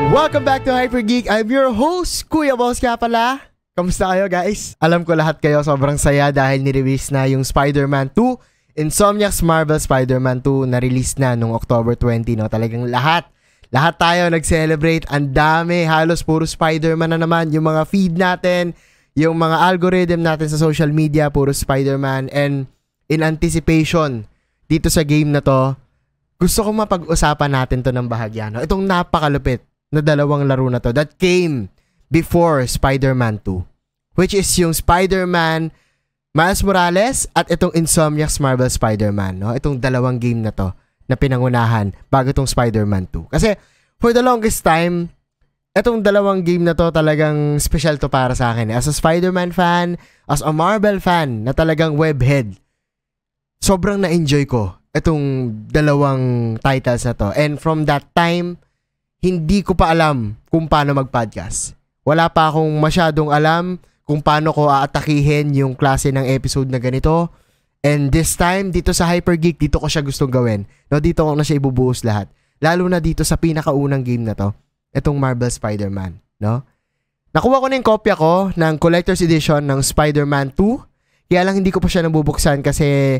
Welcome back to Hypergeek. I'm your host, Kuya Boss nga pala. Kamusta kayo guys? Alam ko lahat kayo sobrang saya dahil nirelease na yung Spider-Man 2. Insomniac's Marvel Spider-Man 2 na-release na nung October 20, no? Talagang lahat tayo nag-celebrate. Ang dami, halos puro Spider-Man na naman. Yung mga feed natin, yung mga algorithm natin sa social media, puro Spider-Man. And in anticipation dito sa game na to, gusto kong mapag-usapan natin to ng bahagya, no? Itong napakalupit na dalawang laro na to that came before Spider-Man 2, which is yung Spider-Man Miles Morales at itong Insomniac's Marvel Spider-Man, no? Itong dalawang game na to na pinangunahan bago itong Spider-Man 2. Kasi for the longest time, itong dalawang game na to talagang special to para sa akin. As a Spider-Man fan, as a Marvel fan na talagang webhead, sobrang na-enjoy ko itong dalawang titles na to. And from that time, hindi ko pa alam kung paano mag-podcast. Wala pa akong masyadong alam kung paano ko aatakihin yung klase ng episode na ganito. And this time, dito sa Hypergeek, dito ko siya gustong gawin. No, dito ko na siya ibubuhos lahat. Lalo na dito sa pinakaunang game na to, itong Marvel Spider-Man. No? Nakuha ko na yung kopya ko ng Collector's Edition ng Spider-Man 2. Kaya lang hindi ko pa siya nabubuksan kasi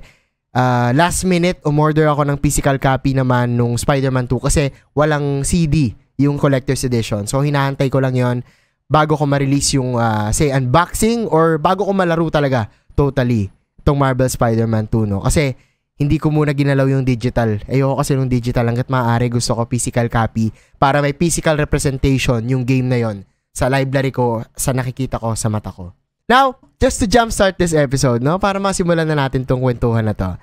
last minute umorder ako ng physical copy naman nung Spider-Man 2 kasi walang CD yung Collector's Edition. So hinahantay ko lang yon bago ko ma-release yung say unboxing or bago ko malaro talaga totally itong Marvel Spider-Man 2, no? Kasi hindi ko muna ginalaw yung digital. Ayoko kasi nung digital hanggat maaari gusto ko physical copy para may physical representation yung game na yon sa library ko, sa nakikita ko, sa mata ko. Now, just to jumpstart this episode, no? Para masimulan na natin tong kwentuhan na to.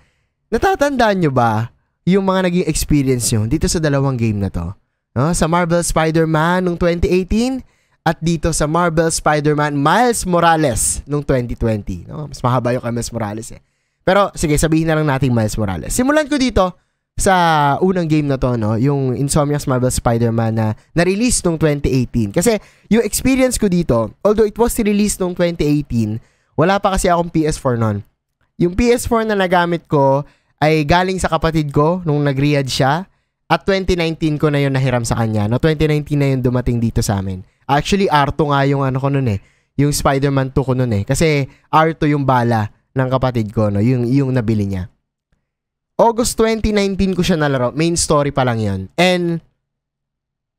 Natatandaan nyo ba yung mga naging experience nyo dito sa dalawang game na to? No? Sa Marvel Spider-Man nung 2018 at dito sa Marvel Spider-Man Miles Morales nung 2020. No? Mas mahaba yung kay Miles Morales eh. Pero sige, sabihin na lang natin Miles Morales. Simulan ko dito sa unang game na to, no? Yung Insomniac's Marvel Spider-Man na na-release nung 2018. Kasi yung experience ko dito, although it was released nung 2018, wala pa kasi akong PS4 nun. Yung PS4 na nagamit ko ay galing sa kapatid ko nung nag-Riyadh siya at 2019 ko na yun nahiram sa kanya. No? 2019 na yun dumating dito sa amin. Actually, R2 nga yung ano ko nun eh. Yung Spider-Man 2 ko nun eh. Kasi R2 yung bala ng kapatid ko, no? Yung nabili niya. August 2019 ko siya nalaro. Main story pa lang yun. And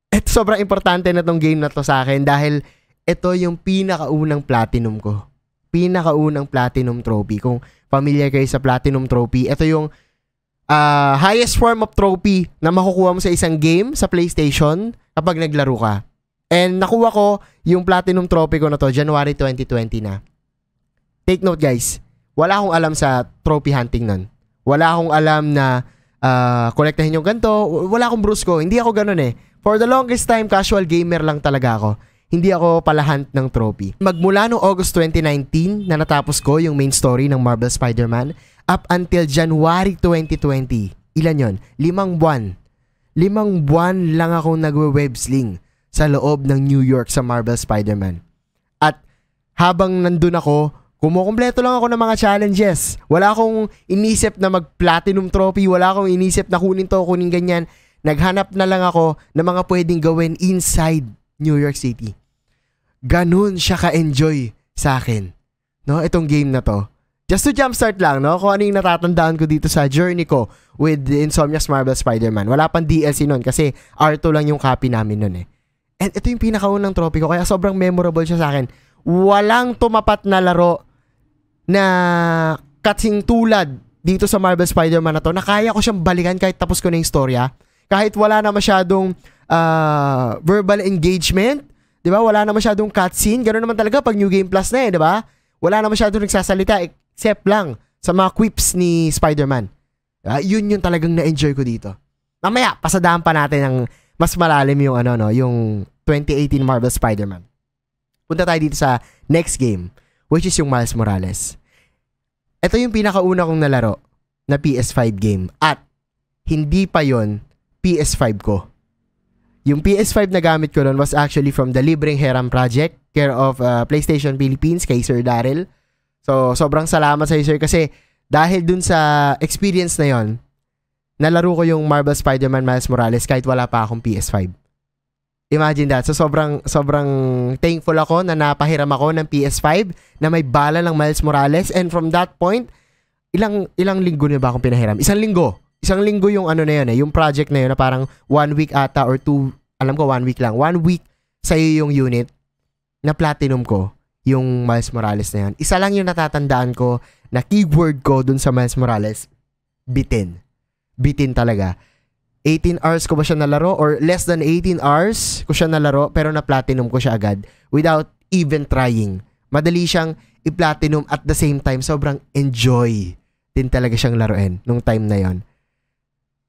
ito sobrang importante na tong game na to sa akin dahil ito yung pinakaunang platinum ko. Pinakaunang platinum trophy. Kung familiar kayo sa platinum trophy, ito yung highest form of trophy na makukuha mo sa isang game sa PlayStation kapag naglaro ka. And nakuha ko yung platinum trophy ko na to January 2020 na. Take note guys, wala akong alam sa trophy hunting nun. Wala akong alam na kolektahin yung ganito. Wala akong brusko. Hindi ako ganun eh. For the longest time, casual gamer lang talaga ako. Hindi ako palahunt ng trophy. Magmula noong August 2019 na natapos ko yung main story ng Marvel Spider-Man up until January 2020. Ilan yon? 5 buwan. 5 buwan lang akong nagwe-websling sa loob ng New York sa Marvel Spider-Man. At habang nandun ako, kumukumpleto lang ako ng mga challenges. Wala akong inisip na mag-platinum trophy. Wala akong inisip na kunin to, kunin ganyan. Naghanap na lang ako ng mga pwedeng gawin inside New York City. Ganun siya ka-enjoy sa akin. No, itong game na to. Just to jumpstart lang, no? Kung ano yung natatandaan ko dito sa journey ko with the Insomniac's Marvel Spider-Man. Wala pang DLC nun kasi R2 lang yung copy namin nun eh. And ito yung pinakaunang trophy ko kaya sobrang memorable siya sa akin. Walang tumapat na laro na kasing tulad dito sa Marvel Spider-Man na to na kaya ko siyang balikan kahit tapos ko na yung storya. Kahit wala na masyadong verbal engagement, di ba? Wala na masyadong cutscene. Ganoon naman talaga pag New Game Plus na eh, di ba? Wala na masyadong nagsasalita except lang sa mga quips ni Spider-Man. Yun yung talagang na-enjoy ko dito. Mamaya, pasadahan pa natin ng mas malalim yung yung 2018 Marvel Spider-Man. Punta tayo dito sa next game, which is yung Miles Morales. Ito yung pinakauna kong nalaro na PS5 game at hindi pa yon PS5 ko. Yung PS5 na gamit ko nun was actually from the Libreng Heram Project, care of PlayStation Philippines kay Sir Daryl. So, sobrang salamat sa Sir kasi dahil dun sa experience na yon, nalaro ko yung Marvel Spider-Man Miles Morales kahit wala pa akong PS5. Imagine that. So sobrang thankful ako na napahiram ako ng PS5 na may bala ng Miles Morales, and from that point, ilang linggo na ba akong pinahiram? Isang linggo yung ano na yun yung project na yun na parang 1 week ata or 2, alam ko 1 week lang. 1 week sa'yo yung unit na platinum ko yung Miles Morales na yun. Isa lang yung natatandaan ko na keyword ko dun sa Miles Morales, bitin. Bitin talaga. 18 hours ko ba siya nalaro or less than 18 hours ko siya nalaro pero na-platinum ko siya agad without even trying. Madali siyang i-platinum at the same time sobrang enjoy din talaga siyang laruin nung time na yon.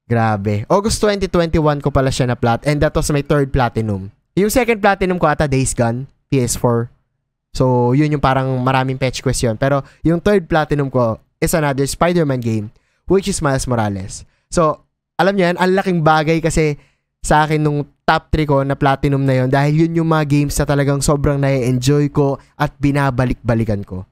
Grabe. August 2021 ko pala siya na-plat and that was my third platinum. Yung second platinum ko ata Days Gone, PS4. So yun yung parang maraming fetch question. Pero yung third platinum ko is another Spider-Man game which is Miles Morales. So alam niyo yan, ang laking bagay kasi sa akin nung top 3 ko na platinum na yon dahil yun yung mga games na talagang sobrang na-enjoy ko at binabalik-balikan ko.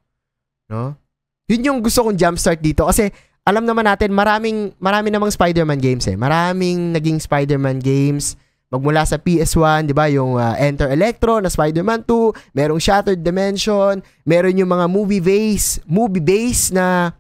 No? Yun yung gusto kong jumpstart dito kasi alam naman natin marami namang Spider-Man games eh. Maraming naging Spider-Man games magmula sa PS1, 'di ba? Yung Enter Electro na Spider-Man 2, merong Shattered Dimension, meron yung mga movie-based na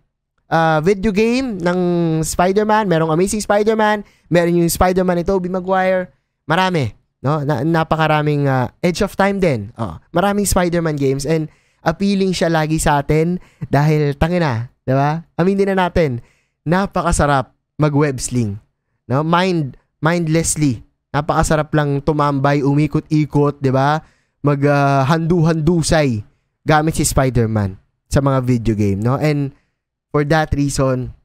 video game ng Spider-Man, merong Amazing Spider-Man, meron yung Spider-Man ni Tobey Maguire, marami, no? Napakaraming Edge of Time din. Maraming Spider-Man games and appealing siya lagi sa atin dahil tangina, 'di ba? Aminin na natin, napakasarap mag-web sling, no? Mindlessly. Napakasarap lang tumambay, umikot-ikot, 'di ba? Handu-handusay gamit si Spider-Man sa mga video game, no? And for that reason,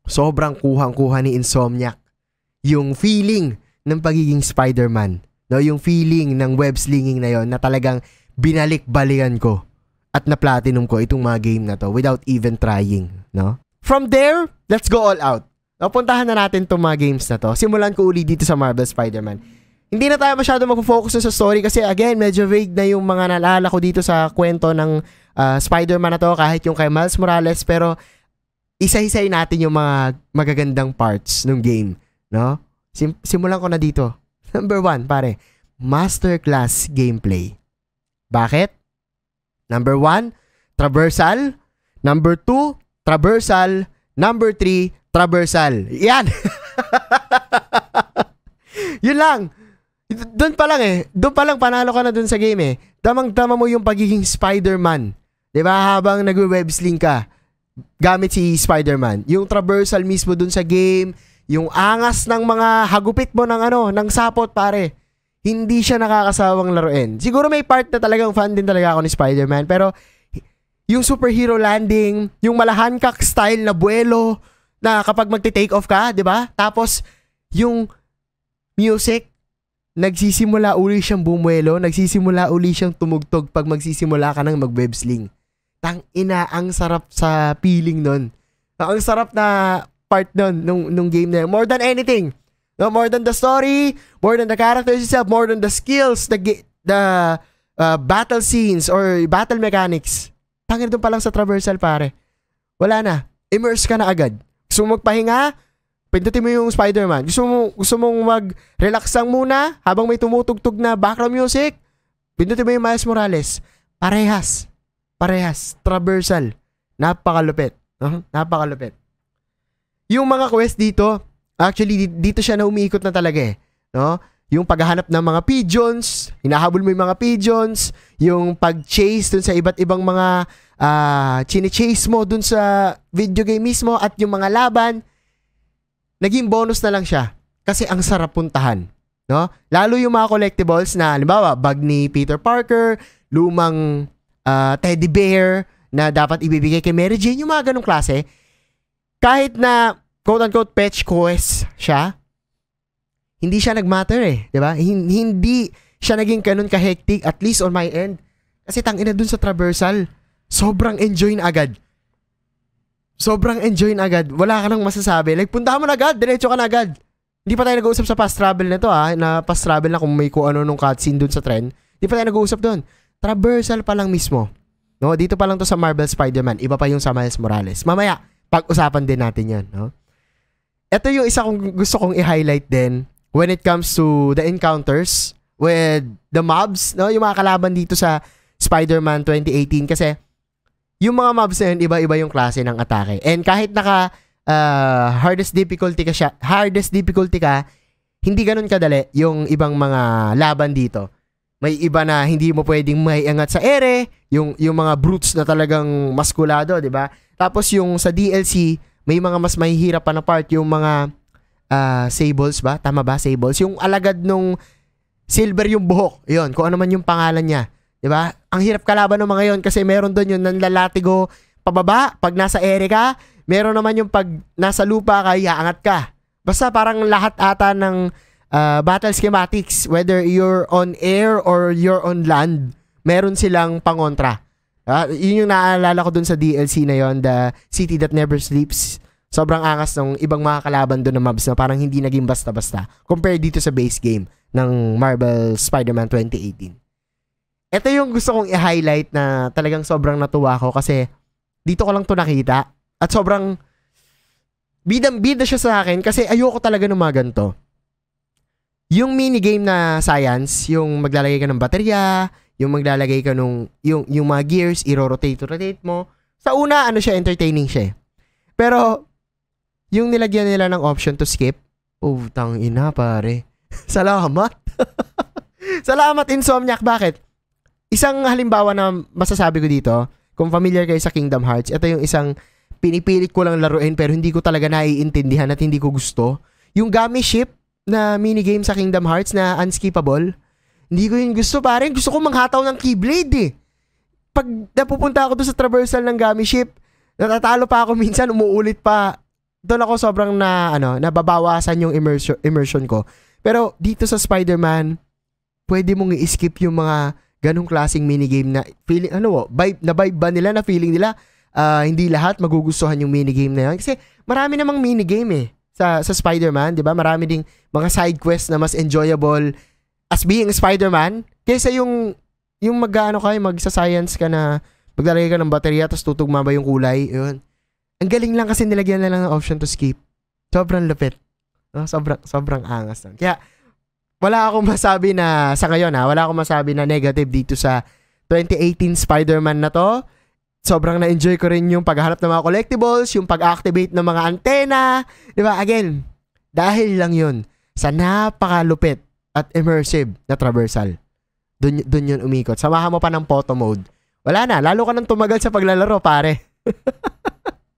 sobrang kuhang-kuha ni Insomniac yung feeling ng pagiging Spider-Man. No? Yung feeling ng web slinging na yon na talagang binalik-balikan ko at na-platinum ko itong mga game na to without even trying. No? From there, let's go all out. No, puntahan na natin itong mga games na to. Simulan ko uli dito sa Marvel Spider-Man. Hindi na tayo masyado mag-focus sa story kasi again, medyo vague na yung mga naalala ko dito sa kwento ng Spider-Man na to kahit yung kay Miles Morales, pero isa-isay natin yung mga magagandang parts ng game, no? Simulan ko na dito. Number 1, pare, masterclass gameplay. Bakit? Number 1, traversal. Number 2, traversal. Number 3, traversal. Yan! Yun lang. Doon pa lang Doon pa lang panalo ka na doon sa game eh. Tamang-tama mo yung pagiging Spider-Man. 'Di ba? Habang nagwe-web sling ka gamit si Spider-Man. Yung traversal mismo dun sa game, yung angas ng mga hagupit mo ng sapot, pare. Hindi siya nakakasawang laruin. Siguro may part na talagang fan din talaga ako ni Spider-Man, pero yung superhero landing, yung malahankak style na buwelo na kapag magte-take off ka, 'di ba? Tapos yung music, nagsisimula uli siyang bumuelo, nagsisimula uli siyang tumugtog pag magsisimula ka ng mag-web sling. Tang-ina, ang sarap sa feeling nun. Ang sarap na part nun, nung game na yun. More than anything. No, more than the story, more than the characters itself, more than the skills, the battle scenes or battle mechanics. Tangina doon pa lang sa traversal, pare. Wala na. Immerse ka na agad. Gusto mo magpahinga? Pindutin mo yung Spider-Man. Gusto mong mag-relax lang muna habang may tumutugtog na background music? Pindutin mo yung Miles Morales. Parehas. Traversal. Napakalupit. Napakalupit. Yung mga quest dito, actually, dito siya na umiikot na talaga eh. No? Yung paghahanap ng mga pigeons, hinahabol mo yung mga pigeons, yung pag-chase dun sa iba't ibang mga chine-chase mo dun sa video game mismo at yung mga laban, naging bonus na lang siya. Kasi ang sarap puntahan. No? Lalo yung mga collectibles na, halimbawa, bag ni Peter Parker, lumang teddy bear na dapat ibibigay kay Mary Jane, yung mga ganong klase, kahit na quote-unquote fetch quest siya, hindi siya nagmatter eh, di ba? Hindi siya naging ganun ka-hectic, at least on my end. Kasi tangina dun sa traversal, sobrang enjoy na agad. Wala ka nang masasabi. Like, puntahan mo na agad, diretso ka na agad. Hindi pa tayo nag-uusap sa fast travel na to na fast travel na kung may kung ano nung cutscene dun sa trend. Hindi pa tayo nag-uusap dun. Traversal pa lang mismo. No, dito pa lang to sa Marvel Spider-Man. Iba pa yung sa Miles Morales. Mamaya, pag-usapan din natin 'yan, no? Ito yung isa kong gusto kong i-highlight din when it comes to the encounters with the mobs, no? Yung mga kalaban dito sa Spider-Man 2018 kasi yung mga mobs na yun, iba-iba yung klase ng atake. And kahit naka hardest difficulty ka, hindi ganun kadali yung ibang mga laban dito. May iba na hindi mo pwedeng maiangat sa ere, yung mga brutes na talagang maskulado, 'di ba? Tapos yung sa DLC, may mga mas mahihirap pa na part, yung mga sables ba? Tama ba? Sables? Yung alagad nung silver yung buhok. Yun, kung ano man yung pangalan niya. 'Di ba? Ang hirap kalaban ng mga yon kasi meron doon yung nanlalatigo pababa pag nasa ere ka, meron naman yung pag nasa lupa ka, iaangat ka. Basta parang lahat ata ng battle schematics, whether you're on air or you're on land, meron silang pangontra. Yun yung naalala ko dun sa DLC na yon, The City That Never Sleeps. Sobrang angas ng ibang mga kalaban doon na mobs na parang hindi naging basta-basta compared dito sa base game ng Marvel Spider-Man 2018. Ito yung gusto kong i-highlight na talagang sobrang natuwa ko kasi dito ko lang to nakita at sobrang bidang-bida siya sa akin kasi ayoko talaga ng mga ganito. Yung minigame na science, yung maglalagay ka ng baterya, yung maglalagay ka nung yung mga gears, i-rotate mo. Sa una, entertaining siya eh. Pero yung nilagyan nila ng option to skip, tang ina pare. Salamat. Salamat Insomniac. Bakit? Isang halimbawa na masasabi ko dito, kung familiar kayo sa Kingdom Hearts, ito yung isang pinipilit ko lang laruin pero hindi ko talaga naiintindihan at hindi ko gusto. Yung Gummy Ship na minigame sa Kingdom Hearts na unskippable, hindi ko yun gusto pare. Gusto ko manghataw ng Keyblade eh. Pag napupunta ako doon sa traversal ng Gummy Ship, natatalo pa ako minsan, umuulit pa. Doon ako sobrang nababawasan yung immersion ko. Pero dito sa Spider-Man, pwede mong i-skip yung mga ganong klaseng minigame na feeling, vibe ba nila na feeling nila hindi lahat magugustuhan yung minigame na yun. Kasi marami namang minigame eh sa Spider-Man, di ba? Marami ding mga side quests na mas enjoyable as being Spider-Man kaysa yung magsa-science ka na maglalagay ka ng baterya tapos tutugma ba yung kulay. Yun. Ang galing lang kasi nilagyan na lang ng option to skip. Sobrang lupit. Sobrang angas lang. Kaya wala akong masabi na sa ngayon wala akong masabi na negative dito sa 2018 Spider-Man na to. Sobrang na-enjoy ko rin yung paghahanap ng mga collectibles, yung pag-activate ng mga antena. Diba? Again, dahil lang yun sa napakalupit at immersive na traversal. Dun yun umikot. Samahan mo pa ng photo mode. Wala na. Lalo ka nang tumagal sa paglalaro, pare.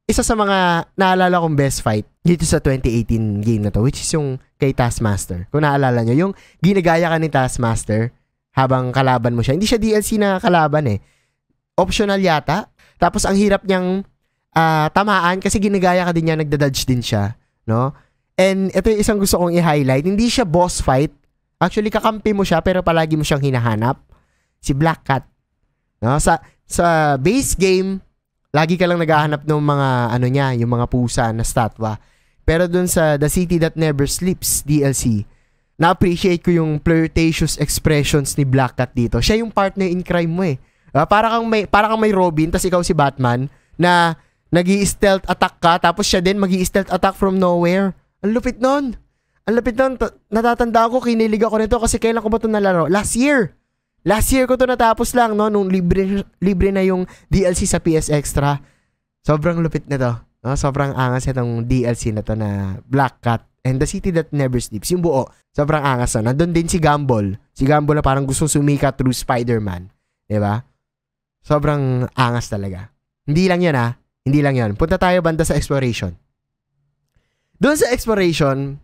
Isa sa mga naalala kong best fight dito sa 2018 game na to, which is yung kay Taskmaster. Kung naalala nyo, yung ginagaya ka ni Taskmaster habang kalaban mo siya. Hindi siya DLC na kalaban eh. Optional yata. Tapos ang hirap niyang tamaan kasi ginagaya ka din niya, nagda-dodge din siya, no? And ito yung isang gusto kong i-highlight. Hindi siya boss fight. Actually, kakampi mo siya pero palagi mo siyang hinahanap. Si Black Cat. No? Sa base game, lagi ka lang naghahanap ng mga yung mga pusa na statwa. Pero dun sa The City That Never Sleeps DLC, na-appreciate ko yung flirtatious expressions ni Black Cat dito. Siya yung partner in crime mo eh. Para kang may Robin, tas ikaw si Batman, na nag-i-stealth attack ka, tapos siya din mag-i-stealth attack from nowhere. Ang lupit nun. Natatandaan ko, kinilig ako nito kasi kailan ko ba ito nalaro? Last year ko ito natapos lang, no? Nung libre na yung DLC sa PS Extra. Sobrang lupit na to. No? Sobrang angas itong DLC na to na Black Cat and The City That Never Sleeps. Yung buo, sobrang angas na. Nandun din si Gumball. Si Gumball na parang gusto sumikat through Spider-Man. Diba? Sobrang angas talaga. Hindi lang yan Hindi lang yan. Punta tayo banda sa exploration. Doon sa exploration,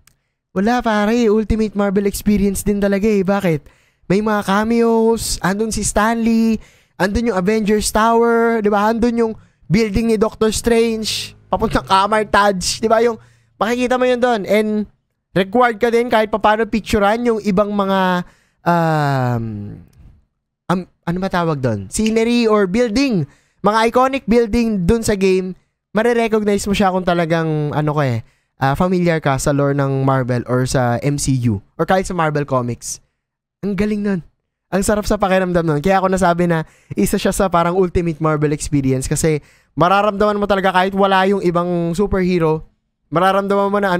wala pare, Ultimate Marvel experience din talaga eh. Bakit? May mga cameos, andun si Stanley, andun yung Avengers Tower, di ba? Andun yung building ni Doctor Strange, papuntang Camartage, di ba? Yung, makikita mo yun doon. And required ka din kahit paano picturean yung ibang mga ano ba tawag doon? Scenery or building. Mga iconic building dun sa game, marirecognize mo siya kung talagang familiar ka sa lore ng Marvel or sa MCU or kahit sa Marvel Comics. Ang galing nun. Ang sarap sa pakiramdam nun. Kaya ako nasabi na isa siya sa parang Ultimate Marvel experience kasi mararamdaman mo talaga kahit wala yung ibang superhero, mararamdaman mo na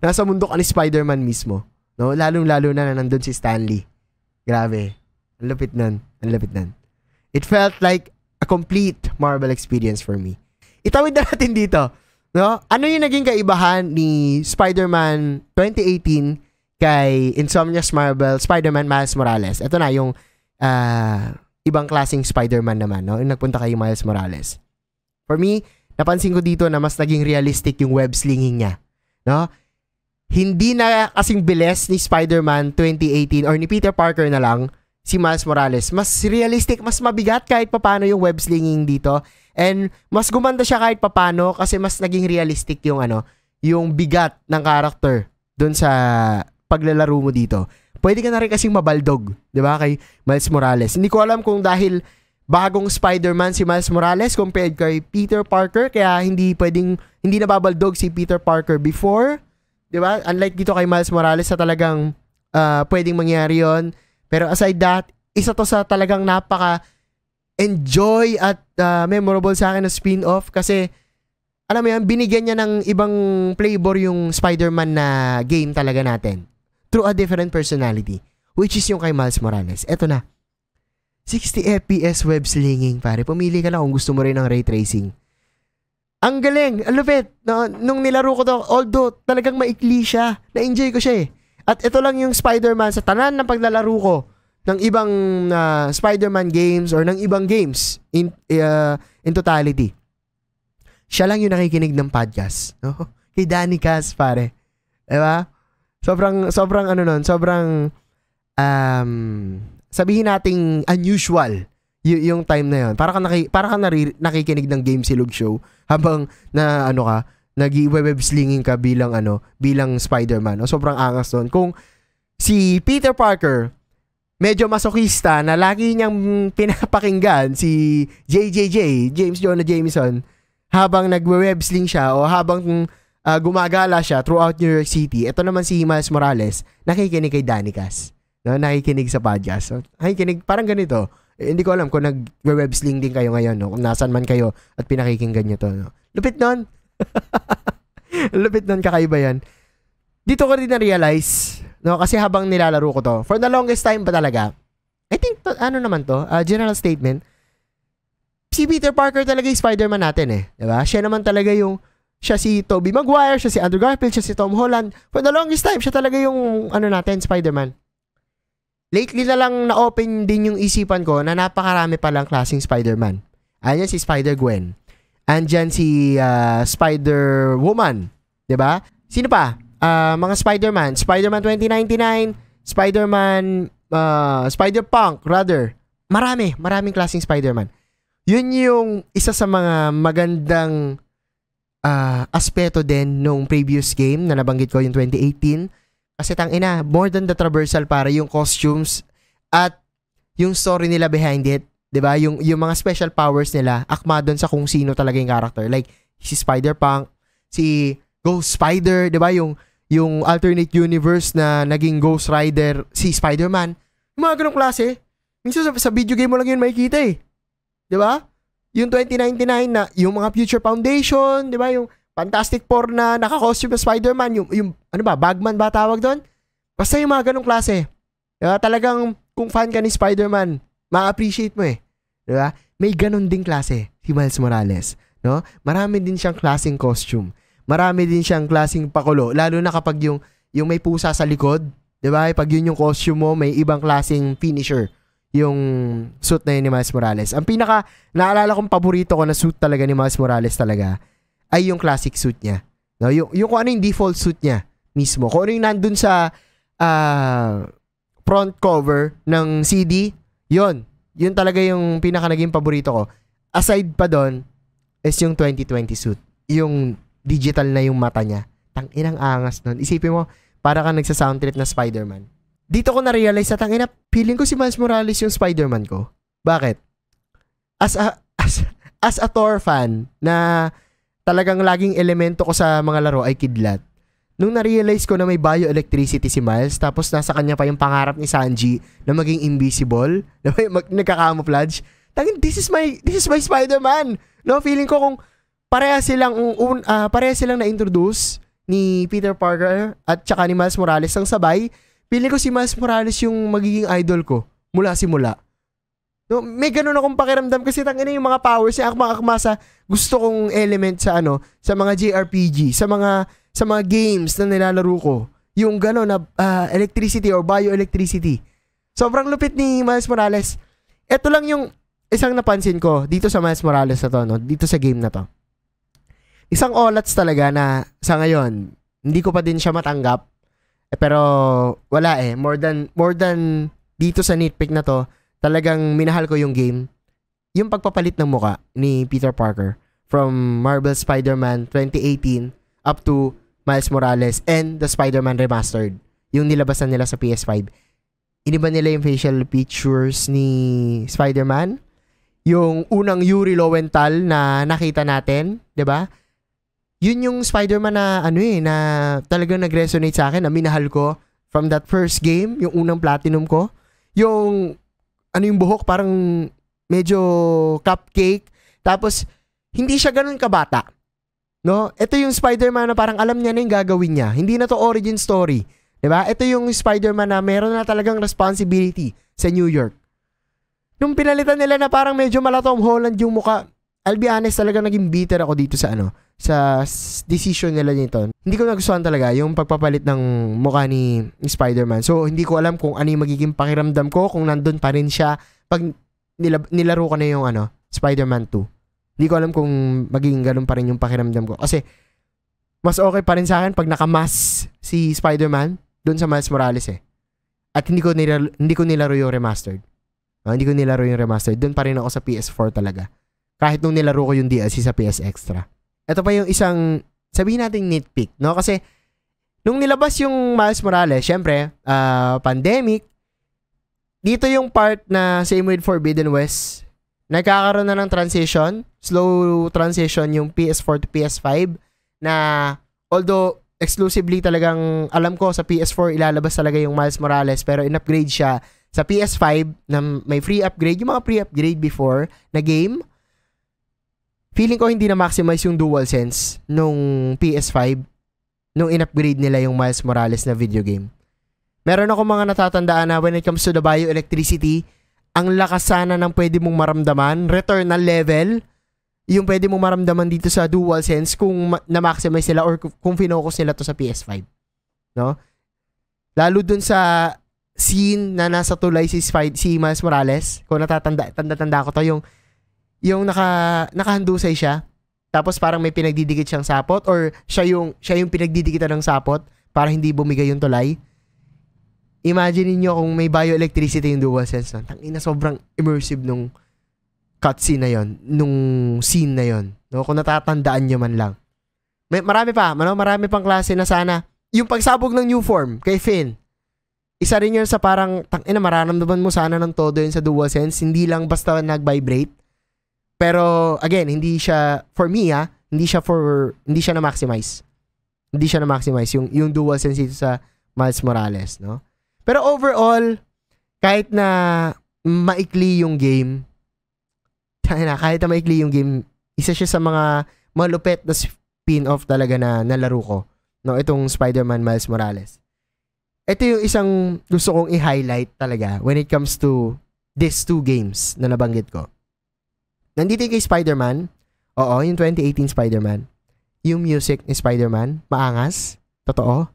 nasa mundo ka ni Spider-Man mismo. No? Lalong-lalo na nandun si Stanley. Grabe. Ang lupit nun. Ang lupit nun. It felt like a complete Marvel experience for me. Itawid na natin dito. No? Ano yung naging kaibahan ni Spider-Man 2018 kay Insomniac Marvel Spider-Man Miles Morales? Ito na yung ibang klaseng Spider-Man naman, no? Yung nagpunta kay Miles Morales. For me, napansin ko dito na mas naging realistic yung web slinging niya, no? Hindi na kasing bilis ni Spider-Man 2018 or ni Peter Parker na lang si Miles Morales. Mas realistic, mas mabigat kahit papano yung web slinging dito. And mas gumanda siya kahit papano kasi mas naging realistic yung yung bigat ng character doon sa paglalaro mo dito. Pwede ka na rin kasing mabaldog, 'di ba, kay Miles Morales. Hindi ko alam kung dahil bagong Spider-Man si Miles Morales compared kay Peter Parker kaya hindi nababaldog si Peter Parker before, 'di ba? Unlike dito kay Miles Morales sa talagang pwedeng mangyari 'yon. Pero aside that, isa to sa talagang napaka-enjoy at memorable sa akin na spin-off kasi, alam mo yan, binigyan niya ng ibang flavor yung Spider-Man na game talaga natin through a different personality, which is yung kay Miles Morales. Eto na. 60 FPS web slinging, pare. Pumili ka na kung gusto mo rin ng ray tracing. Ang galing, ang lupit. No, nung nilaro ko to, although talagang maikli siya, na-enjoy ko siya eh. At ito lang yung Spider-Man sa tanan ng paglalaro ko ng ibang Spider-Man games or ng ibang games in totality. Siya lang yung nakikinig ng podcast. No? Kay Danny Cas, pare. Diba? Sobrang sabihin nating unusual yung time na yun. Para ka nakikinig ng Game Silog Show habang nag-web slinging ka bilang Spider-Man. O, sobrang angas doon. Kung si Peter Parker medyo masokista na lagi niyang pinapakinggan si James Jonah Jameson habang nagwe-web sling siya o habang gumagala siya throughout New York City. Ito naman si Miles Morales, nakikinig kay Danny Cas. No, nakikinig sa podcast. So, nakikinig parang ganito. Hindi ko alam kung nag-web sling din kayo ngayon, no? Kung nasan man kayo at pinakikinggan niyo to, no? Lupit nun. Lupit nun, kakaiba yan. Dito ko rin na-realize, no, kasi habang nilalaro ko to, for the longest time pa talaga, I think, general statement, si Peter Parker talaga yung Spider-Man natin eh. Diba? Siya si Tobey Maguire, siya si Andrew Garfield, siya si Tom Holland. For the longest time, siya talaga yung, Spider-Man. Lately na lang na-open din yung isipan ko na napakarami palang klaseng Spider-Man. Ayan si Spider-Gwen. Andyan si Spider-Woman. Diba? Sino pa? Mga Spider-Man. Spider-Man 2099, Spider-Punk, rather. Maraming klaseng Spider-Man. Yun yung isa sa mga magandang aspeto din nung previous game na nabanggit ko yung 2018. Kasi more than the traversal para yung costumes at yung story nila behind it. 'Di ba? Yung mga special powers nila, akma doon sa kung sino talaga yung character. Like si Spider-Punk, si Ghost Spider, 'di ba? Yung alternate universe na naging Ghost Rider, si Spider-Man. Yung mga ganung klase. Minsan sa video game mo lang yun makikita eh. 'Di ba? Yung 2099 na yung mga Future Foundation, 'di ba? Yung Fantastic Four na naka-costume na Spider-Man, yung Bagman ba tawag doon? Basta yung mga ganung klase. 'Di ba? Talagang kung fan ka ni Spider-Man, ma-appreciate mo eh. Diba? May ganun ding klase si Miles Morales, no? Marami din siyang klaseng costume. Marami din siyang klaseng pakulo, lalo na kapag yung may pusa sa likod, 'di ba? Pag yun yung costume mo, may ibang klaseng finisher yung suit na yun ni Miles Morales. Ang pinaka naalala kong paborito ko na suit talaga ni Miles Morales talaga ay yung classic suit niya. No? Yung kung ano yung default suit niya mismo. Kung ano yung nandun sa front cover ng CD, yun talaga yung pinaka naging paborito ko. Aside pa doon is yung 2020 suit. Yung digital na yung mata niya. Tanginang angas nun. Isipin mo, para kang nagsa-sound trip na Spider-Man. Dito ko na-realize na feeling ko si Miles Morales yung Spider-Man ko. Bakit? As a Thor fan na talagang laging elemento ko sa mga laro ay kidlat. Nung na-realize ko na may bioelectricity si Miles, tapos nasa kanya pa yung pangarap ni Sanji na maging invisible, na nagka-camouflage, this is my Spider-Man. No, feeling ko kung pareha silang na-introduce ni Peter Parker at saka ni Miles Morales ng sabay, Feeling ko si Miles Morales yung magiging idol ko mula simula. No, may ganun akong pakiramdam kasi tangina yung mga powers niya akma-akma sa gusto kong element sa sa mga JRPG, sa mga games na nilalaro ko. Yung gano'n na electricity or bioelectricity. Sobrang lupit ni Miles Morales. Ito lang yung isang napansin ko dito sa Miles Morales na to, no? Dito sa game na to. Isang olats talaga na sa ngayon, hindi ko pa din siya matanggap. Pero wala More than dito sa nitpick na to, talagang minahal ko yung game. Yung pagpapalit ng muka ni Peter Parker from Marvel Spider-Man 2018 up to Miles Morales and the Spider-Man Remastered. Yung nilabasan nila sa PS5. Iniba nila yung facial features ni Spider-Man. Yung unang Yuri Lowenthal na nakita natin, 'di ba? Yun yung Spider-Man na na talagang nag-resonate sa akin, na minahal ko from that first game, yung unang platinum ko. Yung yung buhok parang medyo cupcake. Tapos hindi siya ganoon kabata. No? Ito yung Spider-Man na parang alam niya na yung gagawin niya. Hindi na to origin story. 'Di ba? Ito yung Spider-Man na meron na talagang responsibility sa New York. Nung pinalitan nila na parang medyo mala Tom Holland yung muka, I'll be honest, talagang naging bitter ako dito sa sa decision nila nito. Hindi ko nagustuhan talaga yung pagpapalit ng mukha ni Spider-Man. So, hindi ko alam kung ano yung magiging pakiramdam ko kung nandun pa rin siya pag nilaro ko na yung Spider-Man 2. Hindi ko alam kung magiging ganun pa rin yung pakiramdam ko. Kasi, mas okay pa rin sa akin pag nakamas si Spider-Man doon sa Miles Morales At hindi ko nilaro yung remastered. Hindi ko nilaro yung remastered. Doon pa rin ako sa PS4 talaga. Kahit nung nilaro ko yung DLC sa PS Extra. Ito pa yung isang, sabihin natin nitpick, no? Kasi, nung nilabas yung Miles Morales, syempre, pandemic, dito yung part na same with Forbidden West, nagkakaroon na ng transition, slow transition yung PS4 to PS5, na although exclusively talagang alam ko sa PS4 ilalabas talaga yung Miles Morales, pero in-upgrade siya sa PS5 na may free upgrade, yung mga pre-upgrade before na game. Feeling ko hindi na maximize yung DualSense nung PS5 nung in-upgrade nila yung Miles Morales na video game. Meron ako mga natatandaan na when it comes to the bioelectricity, ang lakas sana ng pwede mong maramdaman, returnal level, yung pwede mong maramdaman dito sa DualSense kung na-maximize nila or kung finokus nila to sa PS5. No? Lalo dun sa scene na nasa tulay si Miles Morales, kung tanda ko to, yung nakahandusay siya, tapos parang may pinagdidikit siyang sapot or siya yung pinagdidikitan ng sapot para hindi bumigay yung tulay. Imagine niyo kung may bioelectricity yung DualSense. Tangina, sobrang immersive nung cutscene na yon, nung scene na yon. No, kung natatandaan niyo man lang. Marami pang klase na sana. Yung pagsabog ng new form kay Finn. Isa rin yun sa parang tangina, mararamdaman mo sana ng todo yun sa DualSense, hindi lang basta nag-vibrate. Pero again, hindi siya for me hindi siya na-maximize. Hindi siya na-maximize yung DualSense dito sa Miles Morales, no? Pero overall, kahit na maikli yung game, isa siya sa mga malupit na spin-off talaga na nalaro ko, no? Itong Spider-Man Miles Morales. Ito yung isang gusto kong i-highlight talaga when it comes to these two games na nabanggit ko. Nandito kay Spider-Man. Oo, yung 2018 Spider-Man. Yung music ni Spider-Man, maangas. Totoo.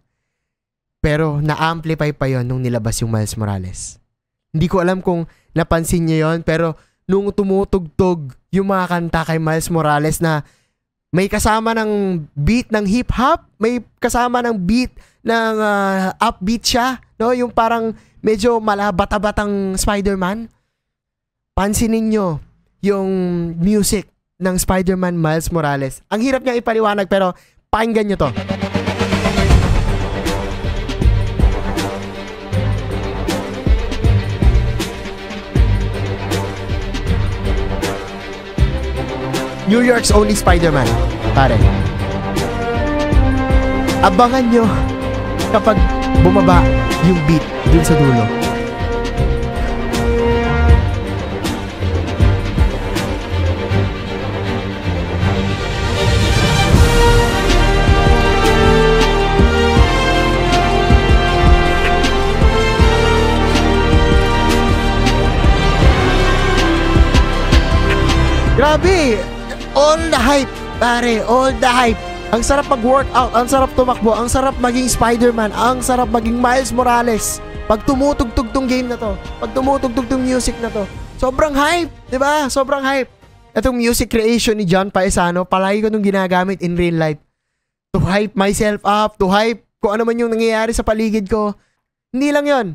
Pero na-amplify pa yon nung nilabas yung Miles Morales. Hindi ko alam kung napansin niyo yon, pero nung tumutugtog yung mga kanta kay Miles Morales na may kasama ng beat ng hip-hop, may kasama ng beat ng upbeat siya, no? Yung parang medyo malabata-batang Spider-Man. Pansinin nyo yung music ng Spider-Man Miles Morales. Ang hirap niya ipaliwanag pero pakinggan nyo to. New York's only Spider-Man, pare. Abangan nyo kapag bumaba yung beat dun sa dulo. Grabe! All the hype, pare. All the hype. Ang sarap mag-workout, ang sarap tumakbo, ang sarap maging Spider-Man, ang sarap maging Miles Morales. Pag tumutugtog tong game na to, pag tumutugtog tong music na to, sobrang hype, di ba? Sobrang hype. Itong music creation ni John Paisano, palagi ko nung ginagamit in real life. To hype myself up, to hype kung ano man yung nangyayari sa paligid ko. Hindi lang yon.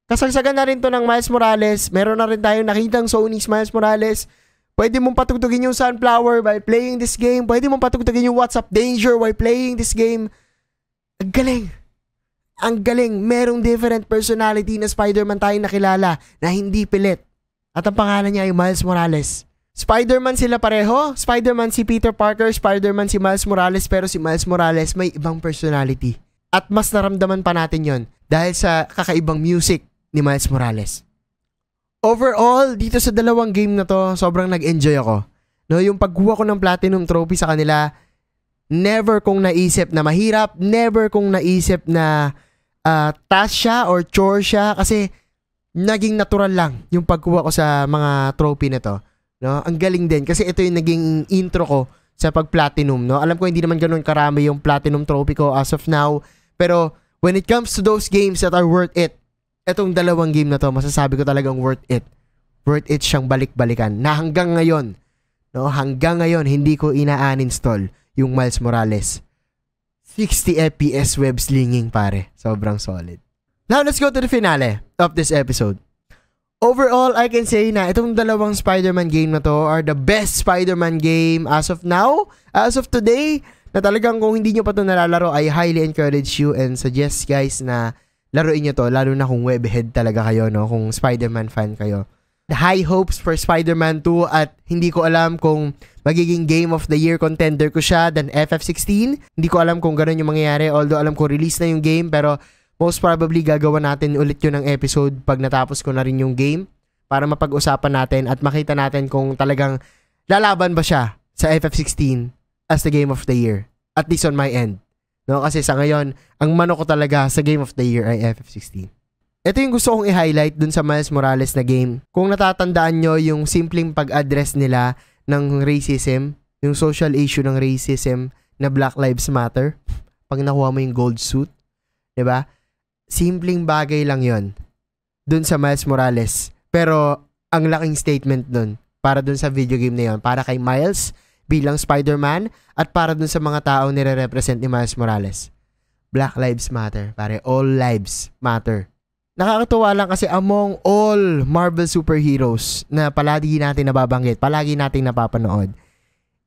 Kasagsagan na rin to ng Miles Morales. Meron na rin tayong nakitang Sony's Miles Morales. Pwede mong patugtugin yung Sunflower while playing this game. Pwede mong patugtugin yung What's Up Danger while playing this game. Ang galing. Ang galing. Merong different personality na Spider-Man tayong nakilala na hindi pilit. At ang pangalan niya ay Miles Morales. Spider-Man sila pareho. Spider-Man si Peter Parker, Spider-Man si Miles Morales, pero si Miles Morales may ibang personality. At mas naramdaman pa natin yon dahil sa kakaibang music ni Miles Morales. Overall, dito sa dalawang game na to, sobrang nag-enjoy ako. No, yung pagkuha ko ng Platinum Trophy sa kanila, never kong naisip na mahirap, never kong naisip na task siya or chore siya kasi naging natural lang yung pagkuha ko sa mga trophy na to. No, ang galing din kasi ito yung naging intro ko sa pag-platinum, no. Alam ko hindi naman ganoon karami yung Platinum Trophy ko as of now, pero when it comes to those games that are worth it, etong dalawang game na to, masasabi ko talagang worth it. Worth it siyang balik-balikan. Na hanggang ngayon, no, hanggang ngayon, hindi ko ina-uninstall yung Miles Morales. 60 FPS web slinging, pare. Sobrang solid. Now, let's go to the finale of this episode. Overall, I can say na itong dalawang Spider-Man game na to are the best Spider-Man game as of now, as of today, na talagang kung hindi nyo pa ito nalalaro, I highly encourage you and suggest guys na laruin nyo to, lalo na kung webhead talaga kayo, no? Kung Spider-Man fan kayo. High hopes for Spider-Man 2 at hindi ko alam kung magiging Game of the Year contender ko siya than FF16. Hindi ko alam kung gano'n yung mangyayari, although alam ko release na yung game, pero most probably gagawa natin ulit yun ng episode pag natapos ko na rin yung game para mapag-usapan natin at makita natin kung talagang lalaban ba siya sa FF16 as the Game of the Year. At least on my end. No, kasi sa ngayon, ang mano ko talaga sa Game of the Year ay FF16. Ito yung gusto kong i-highlight dun sa Miles Morales na game. Kung natatandaan nyo yung simpleng pag-address nila ng racism, yung social issue ng racism na Black Lives Matter, pag nakuha mo yung gold suit, diba? Simpleng bagay lang yon dun sa Miles Morales. Pero ang laking statement dun para dun sa video game na yon, para kay Miles bilang Spider-Man at para dun sa mga taong nire-represent ni Miles Morales. Black Lives Matter, pare. All lives matter. Nakakatuwa lang kasi among all Marvel superheroes na palagi natin nababanggit, palagi nating napapanood,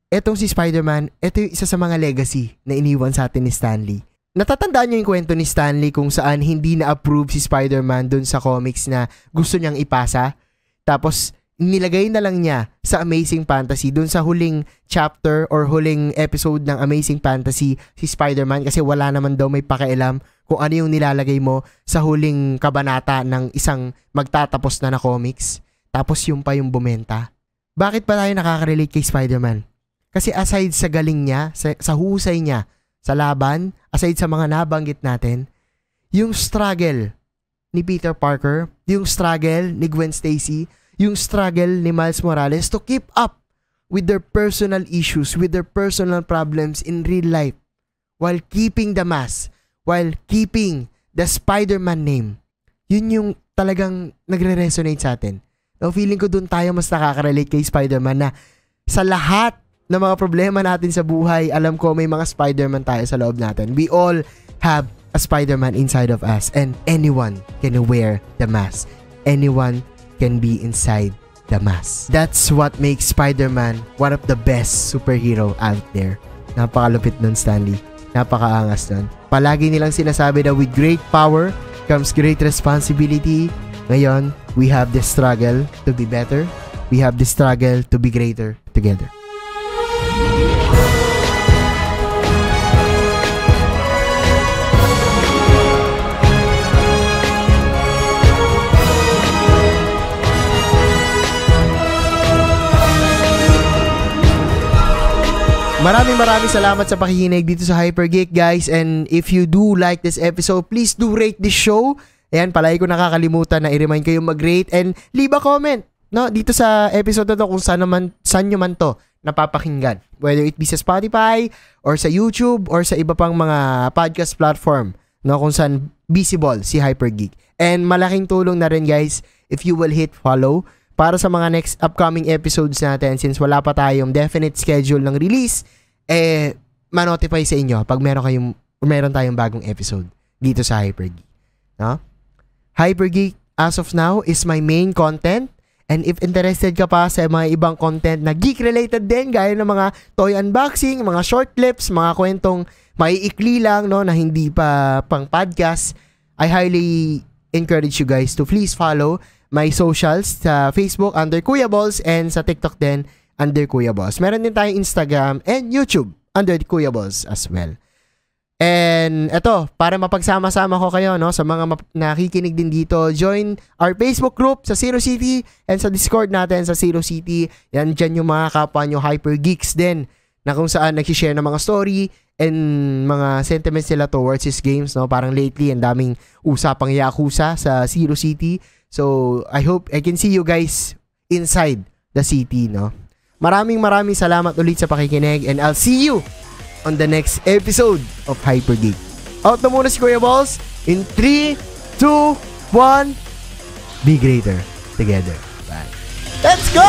etong si Spider-Man, ito yung isa sa mga legacy na iniwan sa atin ni Stan Lee. Natatandaan niyo yung kwento ni Stan Lee kung saan hindi na-approve si Spider-Man dun sa comics na gusto niyang ipasa. Tapos, nilagay na lang niya sa Amazing Fantasy dun sa huling chapter or huling episode ng Amazing Fantasy si Spider-Man kasi wala naman daw may pakialam kung ano yung nilalagay mo sa huling kabanata ng isang magtatapos na comics. Tapos yung pa yung bumenta. Bakit pa tayo nakaka-relate kay Spider-Man? Kasi aside sa galing niya, sa husay niya, sa laban, aside sa mga nabanggit natin, yung struggle ni Peter Parker, yung struggle ni Gwen Stacy, yung struggle ni Miles Morales to keep up with their personal issues, with their personal problems in real life, while keeping the mask, while keeping the Spider-Man name. Yun yung talagang nagre-resonate sa atin. No, feeling ko dun tayo mas nakaka-relate kay Spider-Man na sa lahat ng mga problema natin sa buhay, alam ko may mga Spider-Man tayo sa loob natin. We all have a Spider-Man inside of us and anyone can wear the mask. Anyone can be inside the mask. That's what makes Spider-Man one of the best superhero out there. Napakalupit nun, Stanley. Napakaangas nun. Palagi nilang sinasabi na with great power comes great responsibility. Ngayon, we have the struggle to be better. We have the struggle to be greater together. Maraming salamat sa pakikinig dito sa Hypergeek, guys. And if you do like this episode, please do rate this show. Ayan, palagi ko nakakalimutan na i-remind kayo mag-rate and leave a comment no, dito sa episode na to kung saan nyo man to napapakinggan. Whether it be sa Spotify, or sa YouTube, or sa iba pang mga podcast platform, no, kung saan visible si Hypergeek. And malaking tulong na rin guys if you will hit follow para sa mga next upcoming episodes natin, since wala pa tayong definite schedule ng release, ma-notify sa inyo pag meron tayong bagong episode dito sa Hypergeek. No? Hypergeek as of now is my main content, and if interested ka pa sa mga ibang content na geek related din, gaya ng mga toy unboxing, mga short clips, mga kwentong maiikli lang, no, na hindi pa pang podcast, I highly encourage you guys to please follow my socials sa Facebook under Kuya Balls, and sa TikTok din under Kuya Balls. Meron din tayong Instagram and YouTube under Kuya Balls as well. And eto, para mapagsama-sama ko kayo, no, sa mga nakikinig din dito, join our Facebook group sa Zero City and sa Discord natin sa Zero City. Yan, dyan yung mga kapwa nyo Hypergeeks din, na kung saan nag-share ng mga story and mga sentiments nila towards his games, no. Parang lately, ang daming usapang Yakuza sa Zero City. So, I hope I can see you guys inside the city, no. Maraming salamat ulit sa pakikinig, and I'll see you on the next episode of Hypergeek. Out na muna si Kuya Balls in 3, 2, 1. Be greater together. Bye. Let's go!